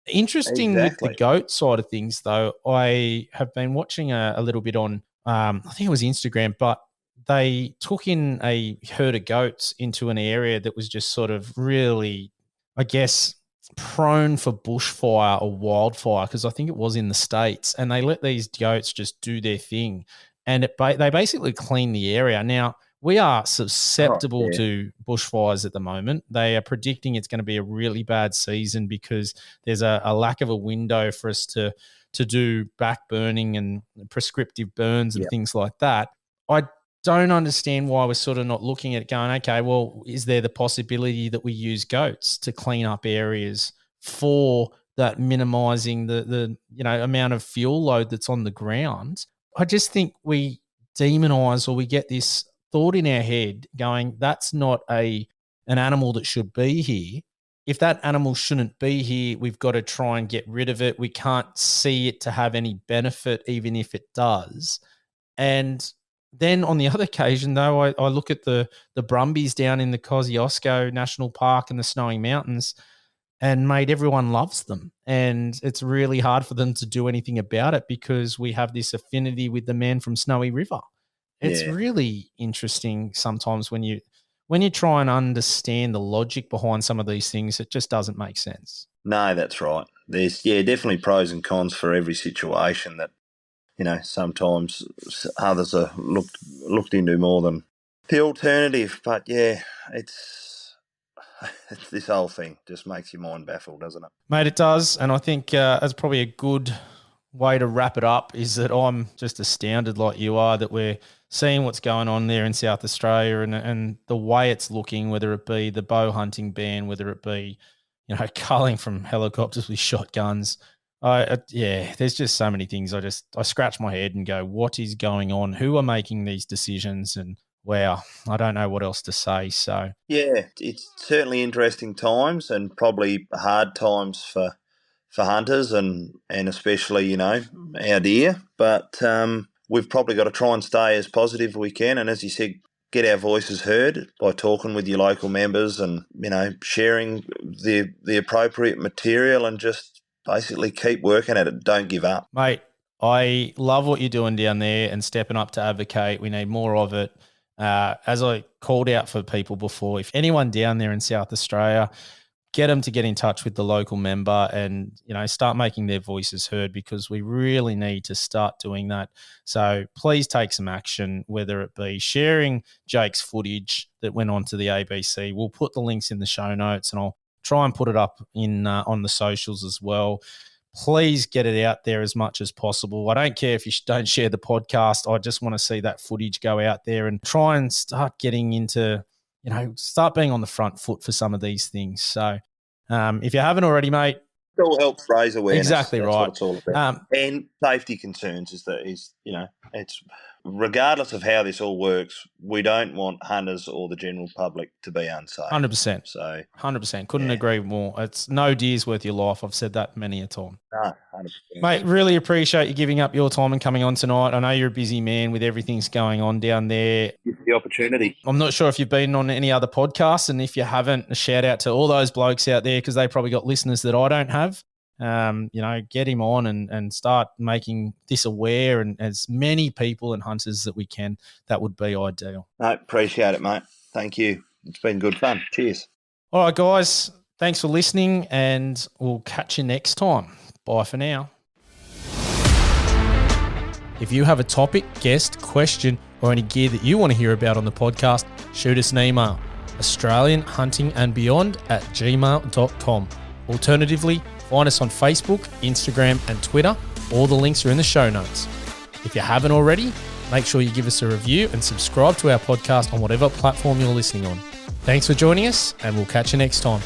Interesting with the goat side of things, though, I have been watching a little bit on, I think it was Instagram, but they took in a herd of goats into an area that was just sort of really, I guess, prone for bushfire or wildfire, because I think it was in the States, and they let these goats just do their thing. And they basically clean the area. Now, we are susceptible to bushfires at the moment. They are predicting it's going to be a really bad season because there's a lack of a window for us to do back burning and prescriptive burns and things like that. I don't understand why we're sort of not looking at it going, okay, well, is there the possibility that we use goats to clean up areas for that minimizing the amount of fuel load that's on the ground? I just think we demonize or we get this thought in our head going, that's not an animal that should be here. If that animal shouldn't be here, we've got to try and get rid of it. We can't see it to have any benefit, even if it does. And then on the other occasion, though, I look at the brumbies down in the Kosciuszko National Park and the Snowy Mountains, and mate, everyone loves them. And it's really hard for them to do anything about it because we have this affinity with the man from Snowy River. It's really interesting sometimes when you try and understand the logic behind some of these things, it just doesn't make sense. No, that's right. There's definitely pros and cons for every situation that sometimes others are looked into more than the alternative. But it's this whole thing just makes your mind baffled, doesn't it? Mate, it does. And I think that's probably a good way to wrap it up is that I'm just astounded like you are that we're seeing what's going on there in South Australia and the way it's looking, whether it be the bow hunting ban, whether it be, culling from helicopters with shotguns. Yeah, there's just so many things. I scratch my head and go, what is going on? Who are making these decisions? And wow, I don't know what else to say. So Yeah, it's certainly interesting times and probably hard times for hunters and especially, our deer. But we've probably got to try and stay as positive as we can. And as you said, get our voices heard by talking with your local members and, sharing the appropriate material and just basically keep working at it. Don't give up. Mate, I love what you're doing down there and stepping up to advocate. We need more of it. As I called out for people before, if anyone down there in South Australia, get them to get in touch with the local member and, start making their voices heard, because we really need to start doing that. So please take some action, whether it be sharing Jake's footage that went on to the ABC. We'll put the links in the show notes and I'll try and put it up in on the socials as well. Please get it out there as much as possible. I don't care if you don't share the podcast. I just want to see that footage go out there and try and start getting into, start being on the front foot for some of these things. So if you haven't already, mate. It all helps raise awareness. Exactly That's right. what it's all about. And safety concerns it's regardless of how this all works, we don't want hunters or the general public to be unsafe. 100%. So 100%. Couldn't agree more. It's no deer's worth your life. I've said that many a time. No, 100%. Mate, really appreciate you giving up your time and coming on tonight. I know you're a busy man with everything's going on down there. The opportunity. I'm not sure if you've been on any other podcasts, and if you haven't, a shout out to all those blokes out there, because they probably got listeners that I don't have. Get him on and start making this aware, and as many people and hunters that we can. That would be ideal. No, appreciate it, mate. Thank you. It's been good fun. Cheers. All right, guys. Thanks for listening, and we'll catch you next time. Bye for now. If you have a topic, guest, question, or any gear that you want to hear about on the podcast, shoot us an email, australianhuntingandbeyond@gmail.com. Alternatively, find us on Facebook, Instagram, and Twitter. All the links are in the show notes. If you haven't already, make sure you give us a review and subscribe to our podcast on whatever platform you're listening on. Thanks for joining us, and we'll catch you next time.